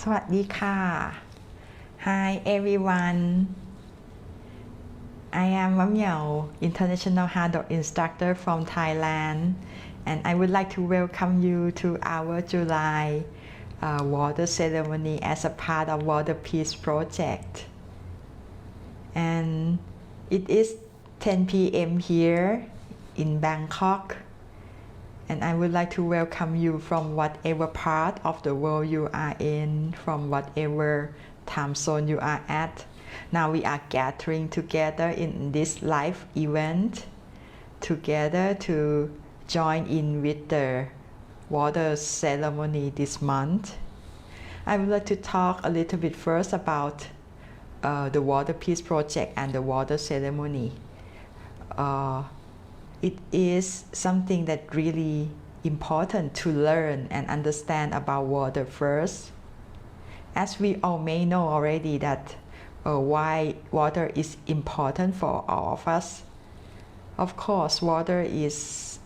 สวัสดีค่ะ Hi everyone. I am Mameaw, international HADO instructor from Thailand, and I would like to welcome you to our July water ceremony as a part of Water Peace Project. And it is 10 p.m. here in Bangkok. And I would like to welcome you from whatever part of the world you are in, from whatever time zone you are at. Now we are gathering together in this live event together to join in with the water ceremony this month. I would like to talk a little bit first about the Water Peace Project and the water ceremony. It is something that really important to learn and understand about water first. As we all may know already that why water is important for all of us. Of course, water is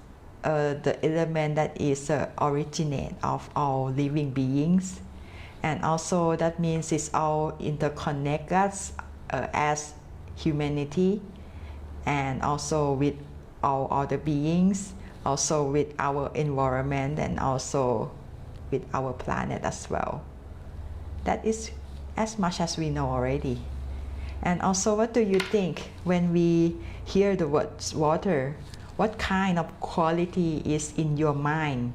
the element that is originate of all living beings, and also that means it's all interconnect us as humanity, and also with all other beings, also with our environment, and also with our planet as well. That is as much as we know already. And also, what do you think when we hear the words water? What kind of quality is in your mind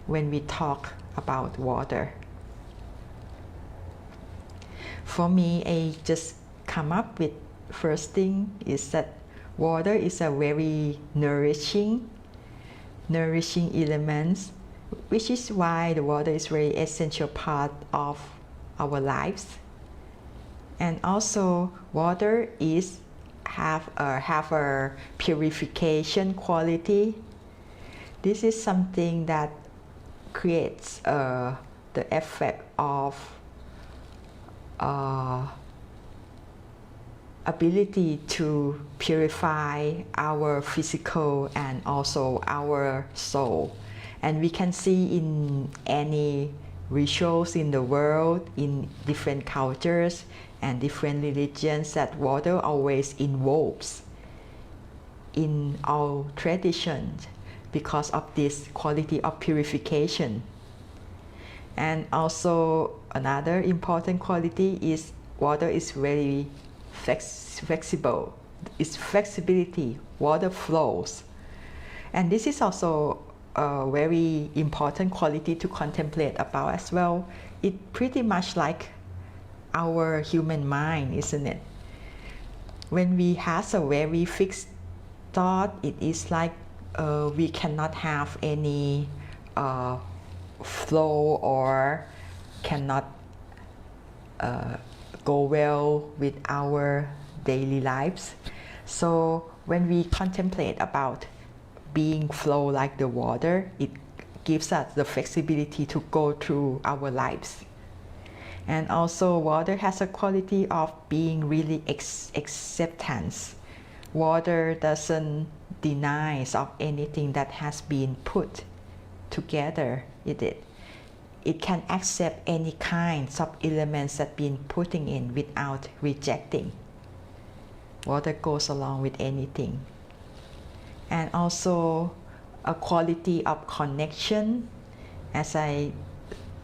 when we talk about water? For me, I just come up with first thing is that water is a very nourishing element, which is why the water is very essential part of our lives. And also, water is have a purification quality. This is something that creates the effect of ability to purify our physical and also our soul. And we can see in any rituals in the world, in different cultures and different religions, that water always involves in all traditions because of this quality of purification. And also another important quality is water is very flexible. It's flexibility. Water flows, and this is also a very important quality to contemplate about as well. It pretty much like our human mind, isn't it? When we have a very fixed thought, it is like we cannot have any flow or cannot go well with our daily lives. So when we contemplate about being flow like the water, it gives us the flexibility to go through our lives. And also water has a quality of being really acceptance. Water doesn't deny of anything that has been put together with it. It can accept any kinds of elements that been putting in without rejecting. Water goes along with anything. And also a quality of connection, as I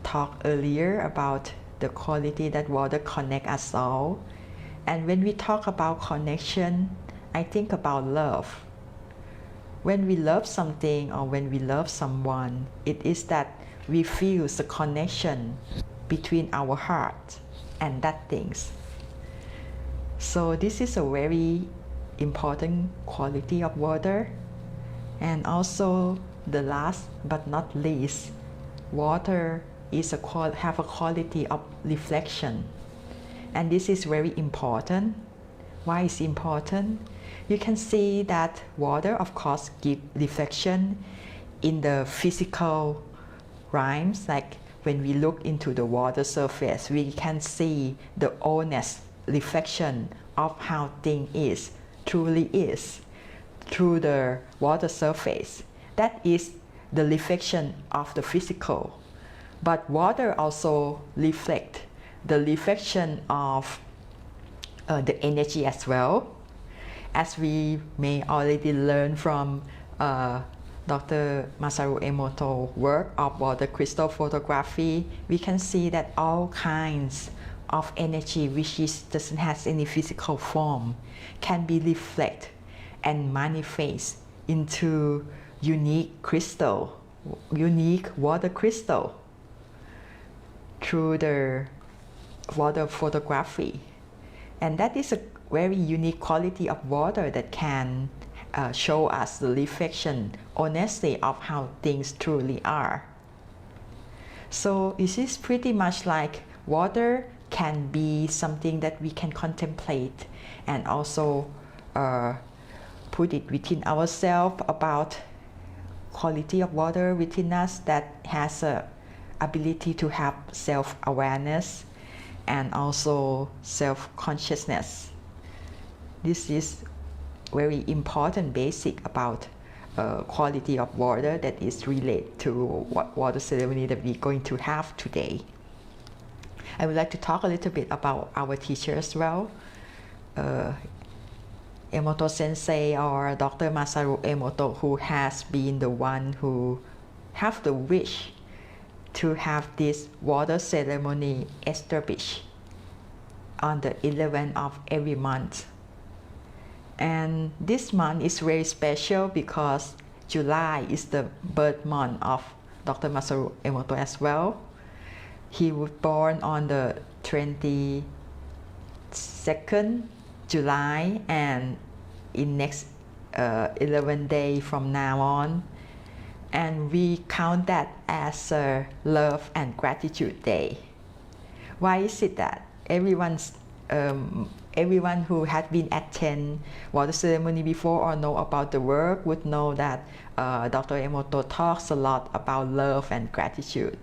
talked earlier about the quality that water connects us all. And when we talk about connection, I think about love. When we love something or when we love someone, it is that we feel the connection between our heart and that things. So this is a very important quality of water. And also the last but not least, water is have a quality of reflection. And this is very important. Why is important? You can see that water, of course, gives reflection in the physical realms. Like when we look into the water surface, we can see the honest reflection of how thing truly is through the water surface. That is the reflection of the physical. But water also reflects the reflection of the energy as well. As we may already learn from Dr. Masaru Emoto's work of water crystal photography, we can see that all kinds of energy which doesn't have any physical form can be reflected and manifest into unique water crystal through the water photography. And that is a very unique quality of water that can show us the reflection honestly of how things truly are. So it is pretty much like water can be something that we can contemplate and also put it within ourselves about quality of water within us that has a ability to have self-awareness and also self-consciousness. This is very important basic about quality of water that is related to what water ceremony that we're going to have today. I would like to talk a little bit about our teacher as well. Emoto Sensei or Dr. Masaru Emoto, who has been the one who have the wish to have this water ceremony established on the 11th of every month. And this month is very special because July is the birth month of Dr. Masaru Emoto as well. He was born on the 22nd July, and in next 11 days from now on, and we count that as a love and gratitude day. Why is it that everyone who had been attend water ceremony before or know about the work would know that Dr. Emoto talks a lot about love and gratitude.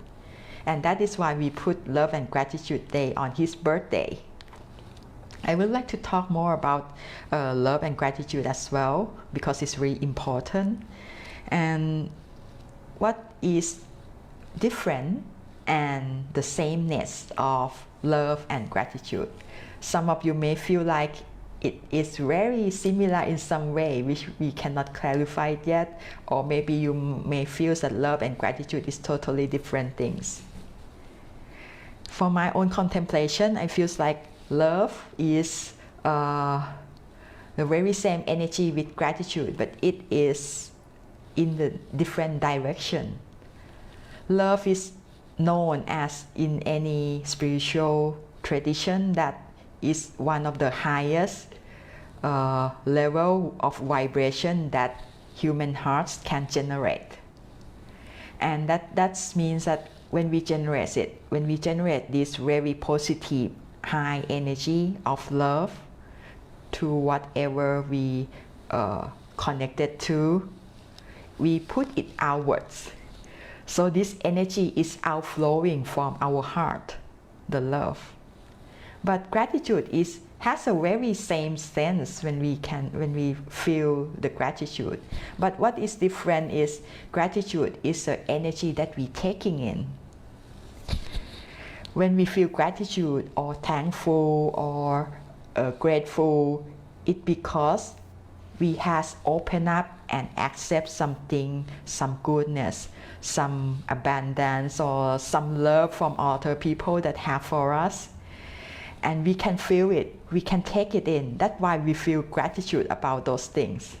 And that is why we put Love and Gratitude Day on his birthday. I would like to talk more about love and gratitude as well because it's very important. And what is different and the sameness of love and gratitude? Some of you may feel like it is very similar in some way, which we cannot clarify it yet, or maybe you may feel that love and gratitude is totally different things. For my own contemplation, I feel like love is the very same energy with gratitude, but it is in the different direction. Love is known as in any spiritual tradition that is one of the highest level of vibration that human hearts can generate. And that means that when we generate this very positive high energy of love to whatever we connected to, we put it outwards. So this energy is outflowing from our heart, the love. But gratitude has a very same sense when we feel the gratitude. But what is different is gratitude is the energy that we're taking in. When we feel gratitude or thankful or grateful, it's because we has opened up and accept something, some goodness, some abundance, or some love from other people that have for us. And we can feel it, we can take it in. That's why we feel gratitude about those things.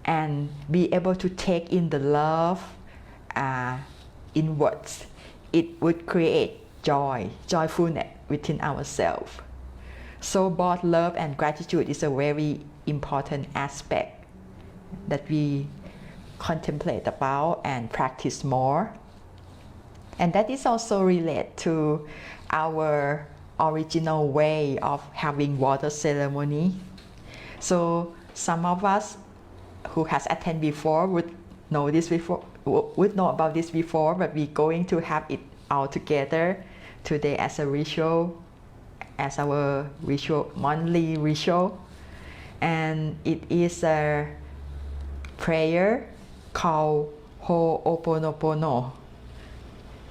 And be able to take in the love inwards. It would create joyfulness within ourselves. So both love and gratitude is a very important aspect that we contemplate about and practice more. And that is also related to our original way of having water ceremony. So some of us who has attended before would know about this before, but we're going to have it all together today as a ritual, as our ritual, monthly ritual. And it is a prayer called Ho'oponopono.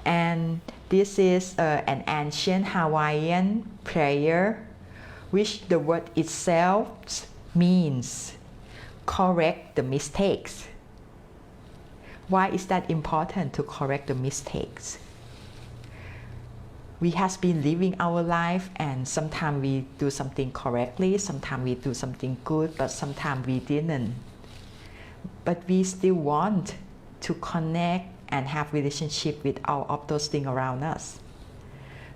And this is an ancient Hawaiian prayer, which the word itself means correct the mistakes. Why is that important to correct the mistakes? We have been living our life, and sometimes we do something correctly, sometimes we do something good, but sometimes we didn't. But we still want to connect and have relationship with all of those things around us.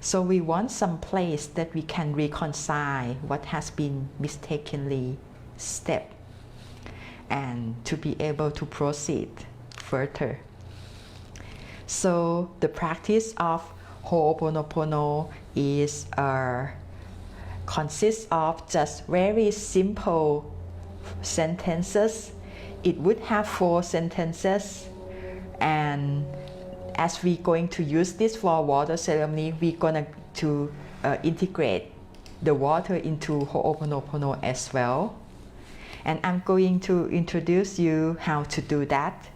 So we want some place that we can reconcile what has been mistakenly stepped and to be able to proceed further. So the practice of Ho'oponopono is consists of just very simple sentences. It would have 4 sentences, and as we're going to use this for water ceremony, we're going to integrate the water into Ho'oponopono as well. And I'm going to introduce you how to do that.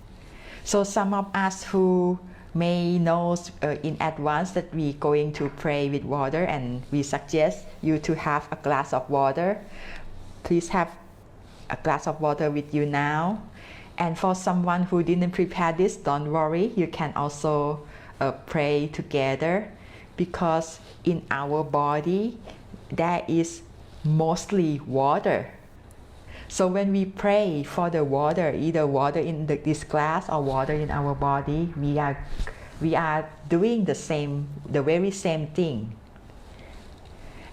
So some of us who may know in advance that we're going to pray with water, and we suggest you to have a glass of water. Please have a glass of water with you now. And for someone who didn't prepare this, don't worry, you can also pray together, because in our body there is mostly water. So when we pray for the water, either water in this glass or water in our body, we are doing the very same thing.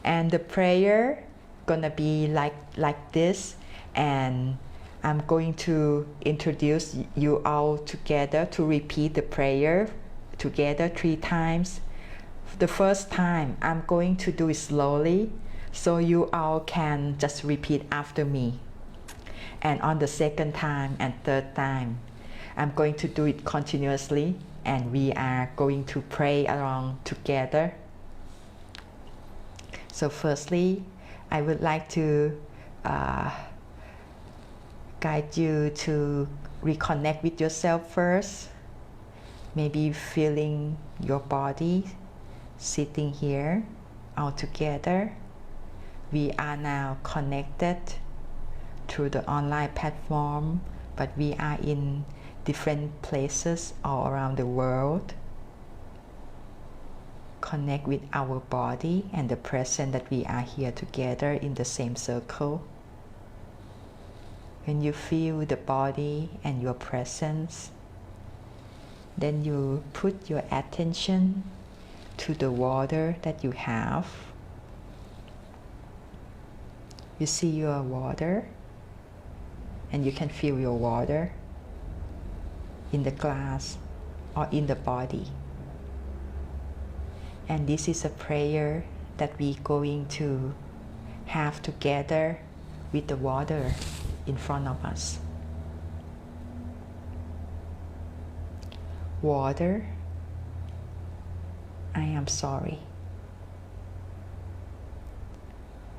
And the prayer gonna be like this, and I'm going to introduce you all together to repeat the prayer together 3 times. The first time I'm going to do it slowly, so you all can just repeat after me. And on the second time and third time, I'm going to do it continuously, and we are going to pray along together. So firstly, I would like to guide you to reconnect with yourself first. Maybe feeling your body sitting here all together. We are now connected through the online platform, but we are in different places all around the world. Connect with our body and the present that we are here together in the same circle. When you feel the body and your presence, then you put your attention to the water that you have. You see your water, and you can feel your water in the glass or in the body. And this is a prayer that we're going to have together with the water in front of us. Water, I am sorry.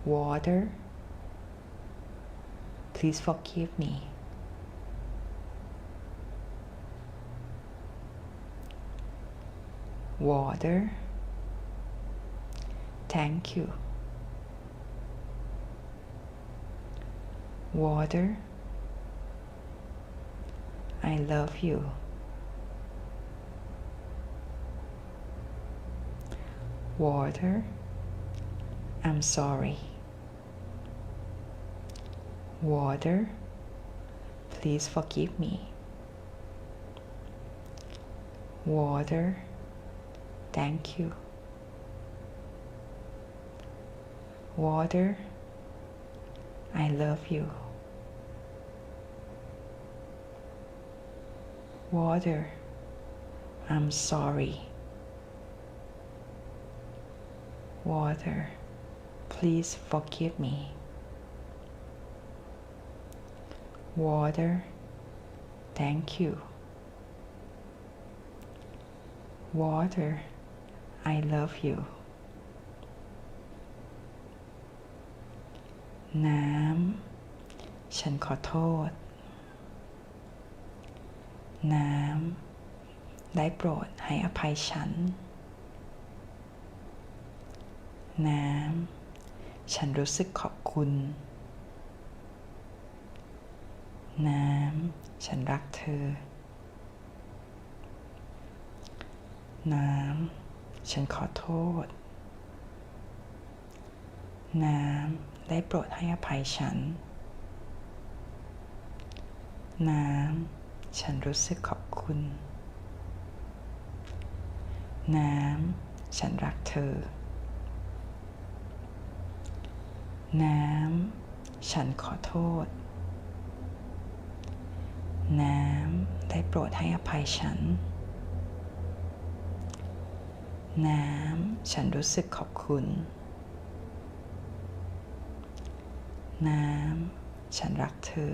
Water, please forgive me. Water, thank you. Water, I love you. Water, I'm sorry. Water, please forgive me. Water, thank you. Water, I love you. Water, I'm sorry. Water, please forgive me. Water, thank you. Water, I love you. น้ำฉันขอโทษน้ำได้โปรด ให้อภัยฉันน้ำฉันรู้สึกขอบคุณน้ำฉันรักเธอน้ำฉันขอโทษน้ำได้โปรดให้อภัยฉันน้ำฉันรู้สึกขอบคุณน้ำฉันรักเธอน้ำฉันขอโทษน้ำได้โปรดให้อภัยฉันน้ำฉันรู้สึกขอบคุณน้ำฉันรักเธอ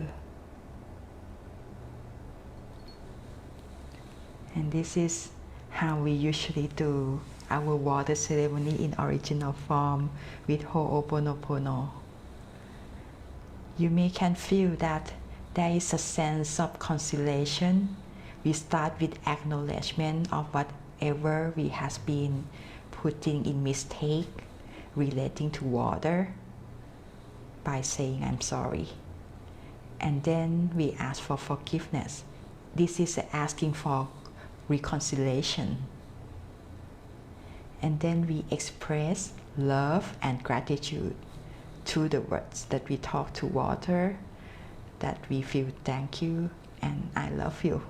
and this is how we usually do our water ceremony in original form with Ho'oponopono. You may can feel that there is a sense of conciliation. We start with acknowledgement of whatever we has been putting in mistake relating to water by saying I'm sorry. And then we ask for forgiveness. This is asking for reconciliation. And then we express love and gratitude to the words that we talk to water, that we feel thank you and I love you.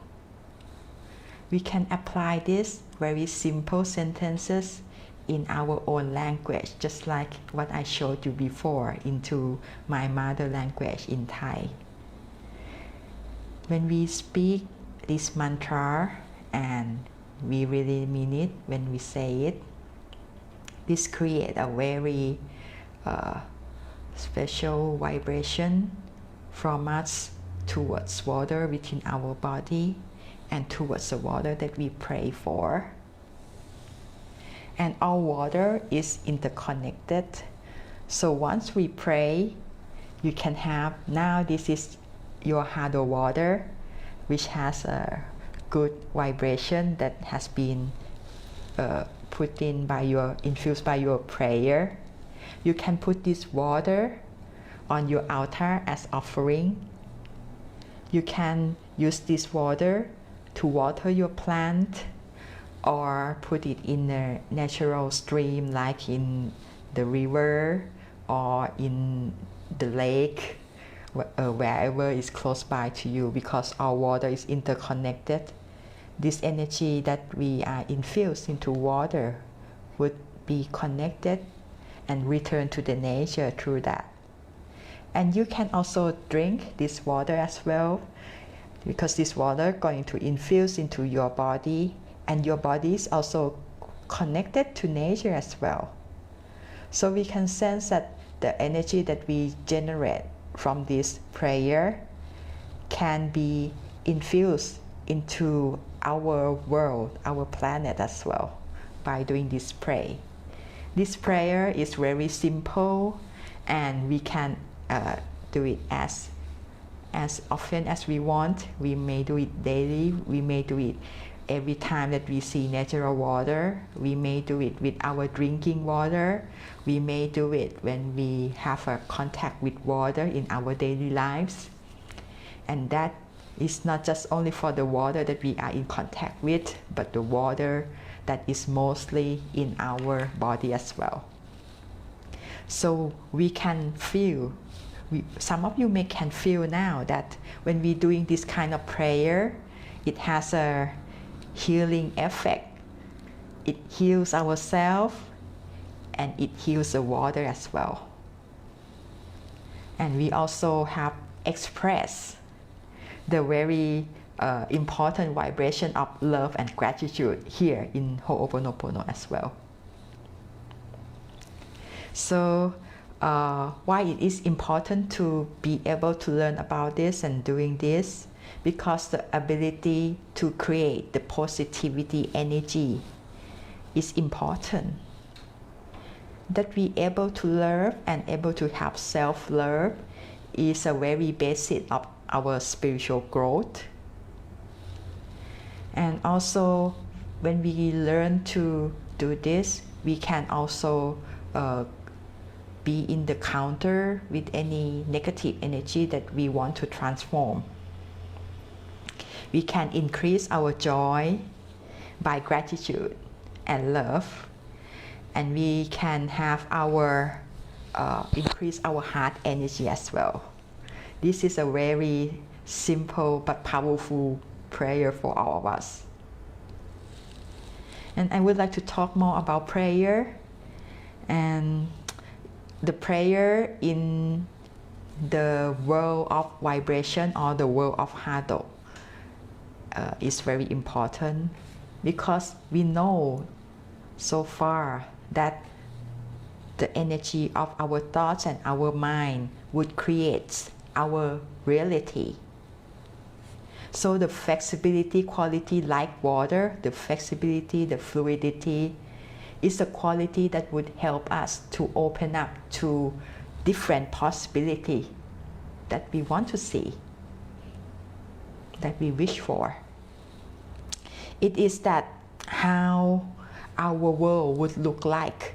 We can apply this very simple sentences in our own language, just like what I showed you before, into my mother language in Thai. When we speak this mantra and we really mean it when we say it, this creates a very special vibration from us towards water within our body and towards the water that we pray for. And all water is interconnected. So once we pray, you can have, now this is your HADO water, which has a good vibration that has been put in by infused by your prayer. You can put this water on your altar as offering. You can use this water to water your plant or put it in a natural stream like in the river or in the lake, wherever is close by to you, because our water is interconnected. This energy that we are infused into water would be connected and return to the nature through that. And you can also drink this water as well, because this water going to infuse into your body, and your body is also connected to nature as well. So we can sense that the energy that we generate from this prayer can be infused into our world, our planet as well, by doing this prayer. This prayer is very simple, and we can do it as often as we want. We may do it daily. We may do it every time that we see natural water. We may do it with our drinking water. We may do it when we have a contact with water in our daily lives. And that is not just only for the water that we are in contact with, but the water that is mostly in our body as well. So we can feel, some of you can feel now that when we're doing this kind of prayer, it has a healing effect. It heals ourselves and it heals the water as well. And we also have expressed the very important vibration of love and gratitude here in Ho'oponopono as well. So why it is important to be able to learn about this and doing this? Because the ability to create the positivity energy is important. That we able to love and able to have self-love is a very basic of our spiritual growth. And also when we learn to do this, we can also be in the counter with any negative energy that we want to transform. We can increase our joy by gratitude and love, and we can have our increase our heart energy as well. This is a very simple but powerful prayer for all of us. And I would like to talk more about prayer. And the prayer in the world of vibration or the world of HADO is very important, because we know so far that the energy of our thoughts and our mind would create our reality. So the flexibility quality, like water, the flexibility, the fluidity, is a quality that would help us to open up to different possibilities that we want to see, that we wish for. It is that how our world would look like,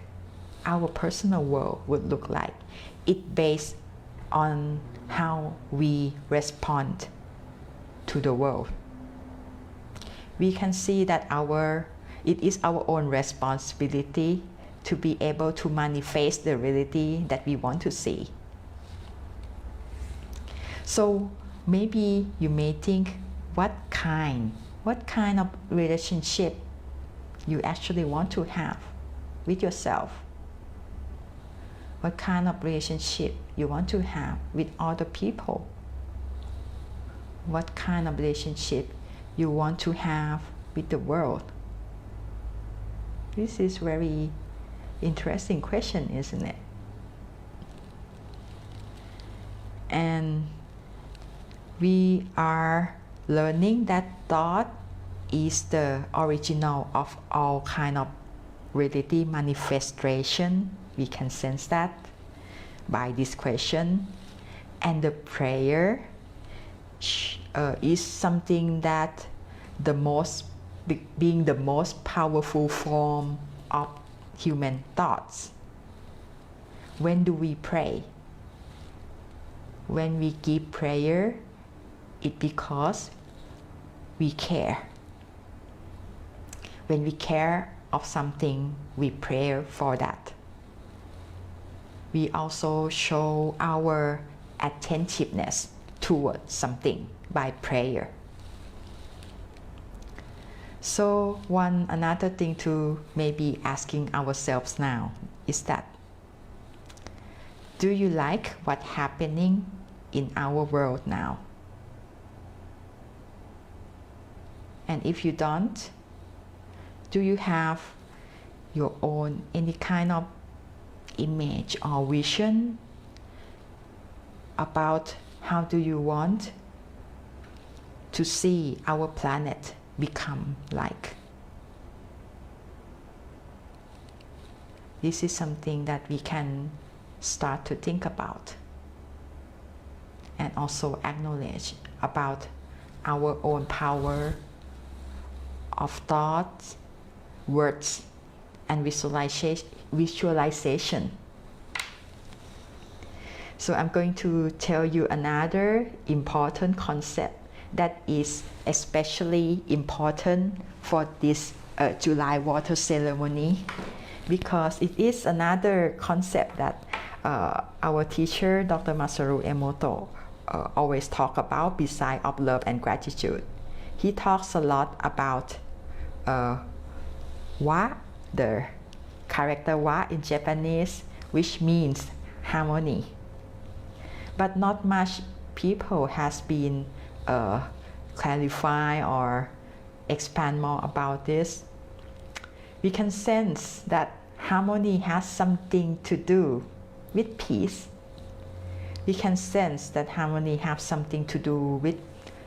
our personal world would look like. It based on how we respond to the world. We can see that it is our own responsibility to be able to manifest the reality that we want to see. So maybe you may think, what kind of relationship you actually want to have with yourself? What kind of relationship you want to have with other people? What kind of relationship you want to have with the world? This is very interesting question, isn't it? And we are learning that thought is the original of all kind of reality manifestation. We can sense that by this question. And the prayer is something that being the most powerful form of human thoughts. When do we pray? When we give prayer, it's because we care. When we care of something, we pray for that. We also show our attentiveness towards something by prayer. So another thing to maybe asking ourselves now is that, do you like what's happening in our world now? And if you don't, do you have your own any kind of image or vision about how do you want to see our planet become like? This is something that we can start to think about and also acknowledge about our own power of thoughts, words, and visualization. So I'm going to tell you another important concept that is especially important for this July water ceremony, because it is another concept that our teacher, Dr. Masaru Emoto, always talk about beside of love and gratitude. He talks a lot about wa, the character wa in Japanese, which means harmony. But not much people has been clarify or expand more about this. We can sense that harmony has something to do with peace. We can sense that harmony has something to do with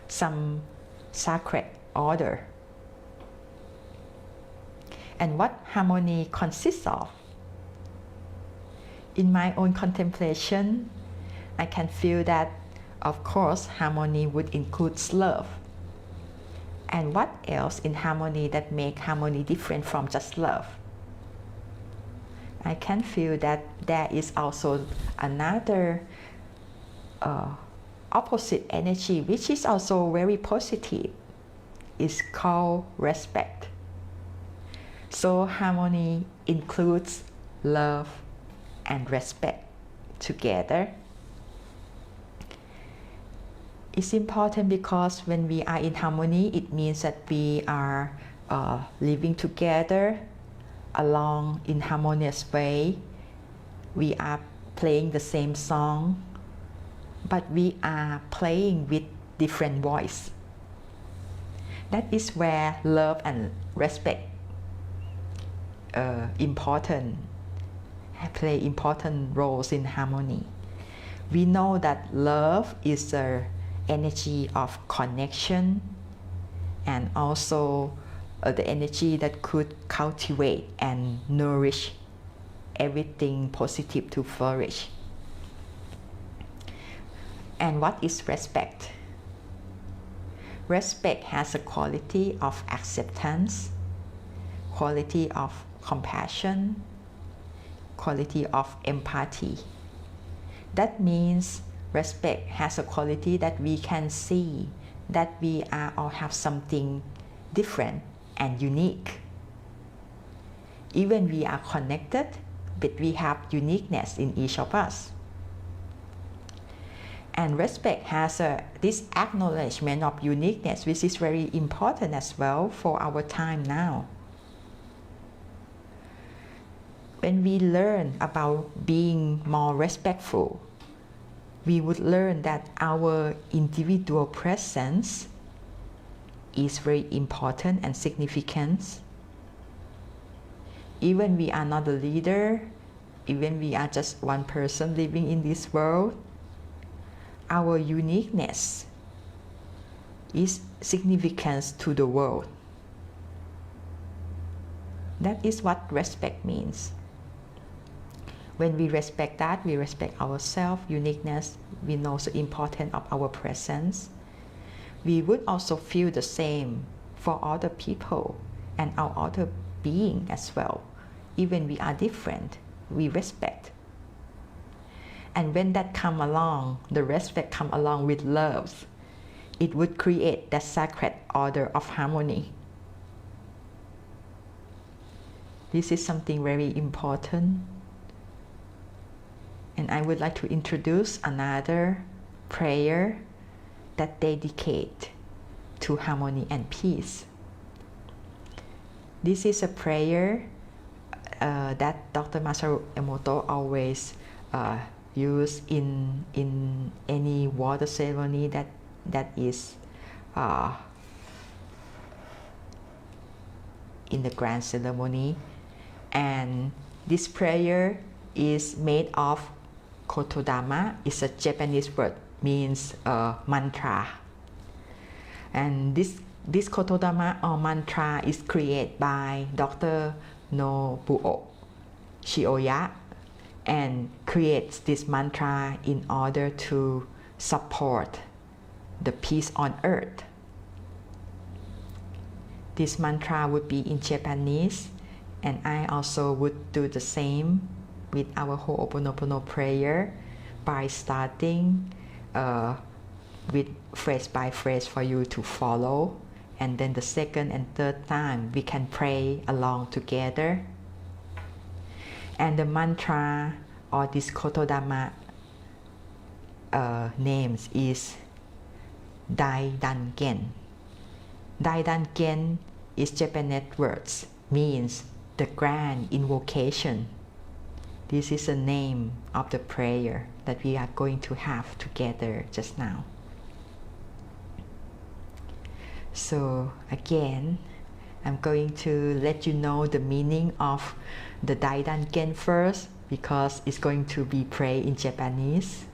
some sacred order. And what harmony consists of? In my own contemplation, I can feel that, of course, harmony would include love And what else in harmony that make harmony different from just love? I can feel that there is also another opposite energy which is also very positive. It's called respect. So harmony includes love and respect together. It's important because when we are in harmony, it means that we are living together along in harmonious way. We are playing the same song, but we are playing with different voice. That is where love and respect play important roles in harmony. We know that love is the energy of connection and also the energy that could cultivate and nourish everything positive to flourish. And what is respect? Respect has a quality of acceptance, quality of compassion, quality of empathy. That means respect has a quality that we can see that we are all have something different and unique. Even we are connected, but we have uniqueness in each of us. And respect has this acknowledgement of uniqueness, which is very important as well for our time now. When we learn about being more respectful, we would learn that our individual presence is very important and significant. Even we are not a leader, even we are just one person living in this world, our uniqueness is significant to the world. That is what respect means. When we respect that, we respect ourselves, uniqueness, we know the importance of our presence. We would also feel the same for other people and our other being as well. Even we are different, we respect. And when that come along, the respect come along with love, it would create that sacred order of harmony. This is something very important. And I would like to introduce another prayer that dedicate to harmony and peace. This is a prayer that Dr. Masaru Emoto always use in any water ceremony that is in the grand ceremony. And this prayer is made of kotodama. It's a Japanese word, means mantra. And this kotodama or mantra is created by Dr. Nobuo Shioya and creates this mantra in order to support the peace on earth. This mantra would be in Japanese, and I also would do the same with our Ho'oponopono prayer by starting with phrase by phrase for you to follow, and then the second and third time we can pray along together. And the mantra or this kotodama names is Daidangen. Daidangen is Japanese words, means the grand invocation. This is the name of the prayer that we are going to have together just now. So again, I'm going to let you know the meaning of the Daidangen first, because it's going to be prayed in Japanese.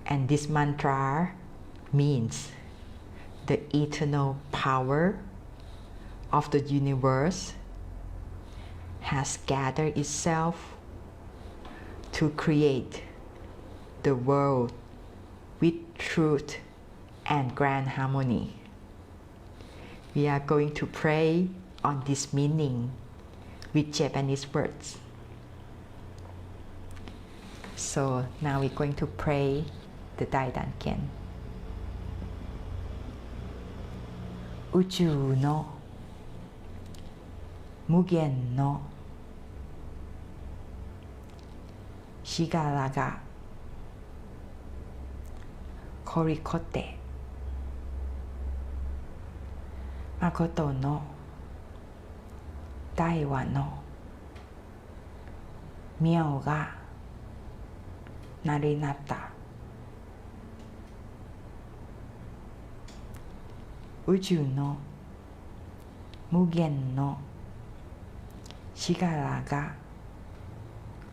And this mantra means the eternal power of the universe has gathered itself to create the world with truth and grand harmony. we are going to pray on this meaning with Japanese words. So now we're going to pray the Daidanken. 宇宙の無限のしがらがこりこってまことの大和の妙がなりなった宇宙の無限のしがらが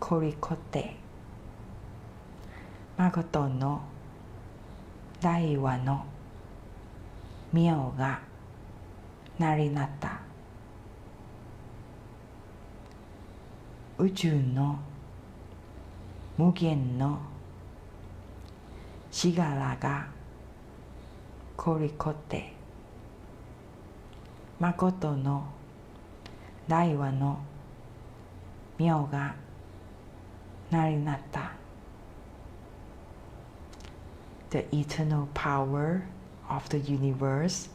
こりこってまことの大和の妙がなりなった宇宙の無限のしがらがこりこってまことの大和の妙がなりなった The eternal power of the universe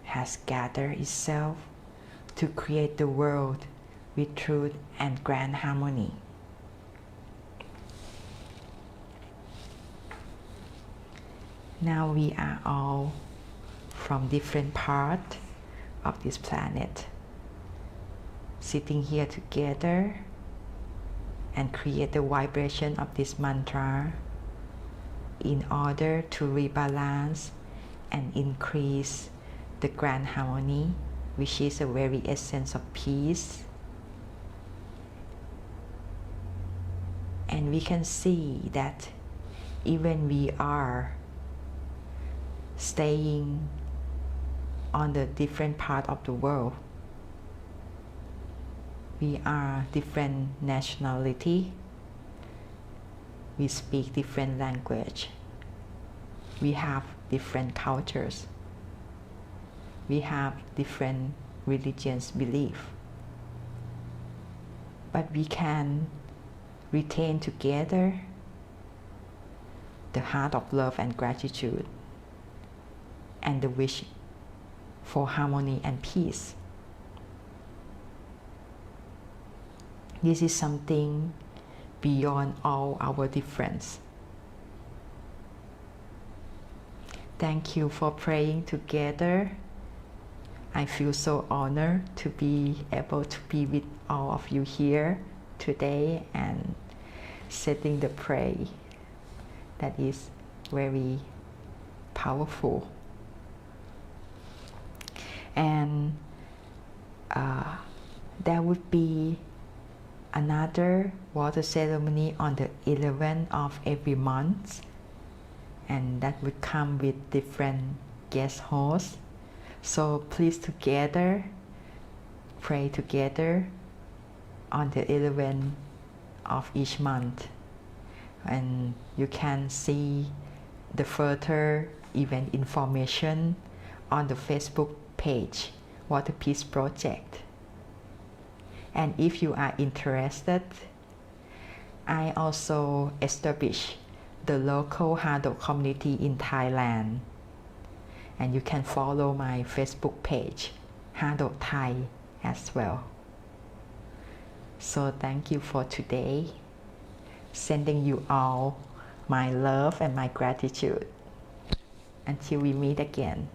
has gathered itself to create the world with truth and grand harmony. Now we are all from different parts of this planet, sitting here together and create the vibration of this mantra in order to rebalance and increase the grand harmony, which is a very essence of peace. And we can see that even we are staying on the different part of the world, we are different nationality, we speak different language, we have different cultures, we have different religious belief, but we can retain together the heart of love and gratitude and the wish for harmony and peace. This is something beyond all our difference. Thank you for praying together. I feel so honored to be able to be with all of you here today and setting the prayer that is very powerful. And there would be another water ceremony on the 11th of every month, and that would come with different guest hosts. So please together pray together on the 11th of each month, and you can see the further event information on the Facebook page Water Peace Project. And if you are interested, I also established the local HADO community in Thailand, and you can follow my Facebook page HADO Thai as well. So thank you for today. Sending you all my love and my gratitude. Until we meet again.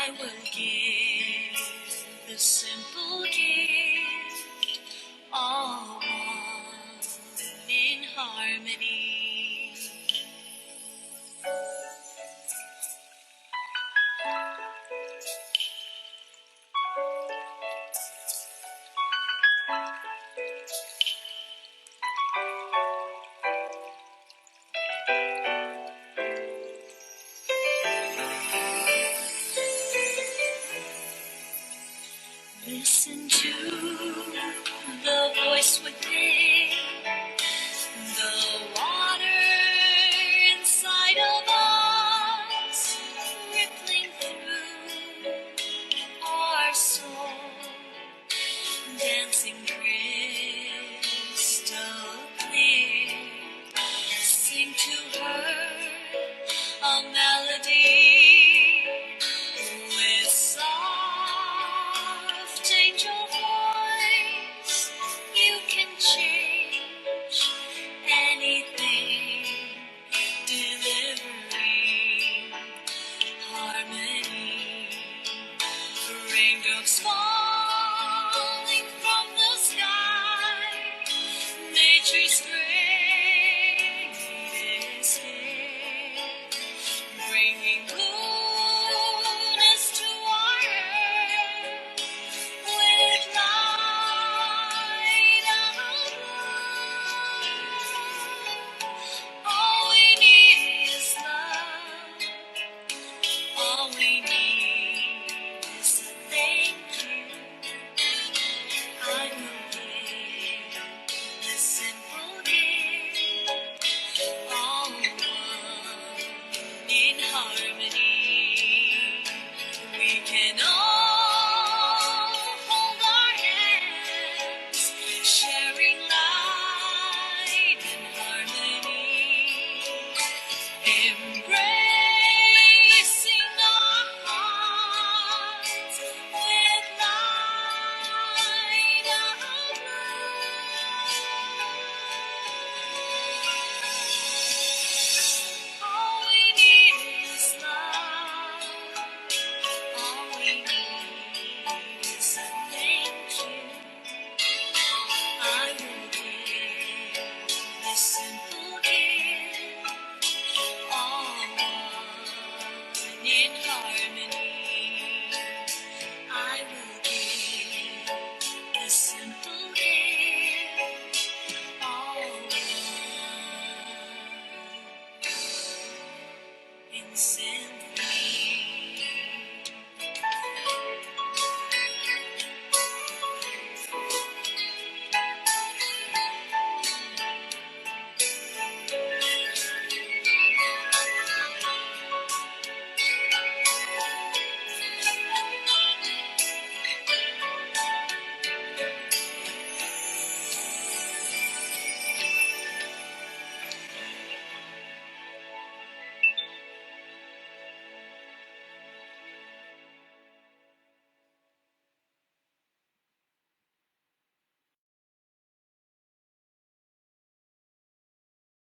I will give the simple gift of one in harmony. Listen to the voice within, the water inside of us, rippling through our soul, dancing crystal clear. Sing to her a melody with soft angel voice. You can change anything, delivering harmony. Raindrops fall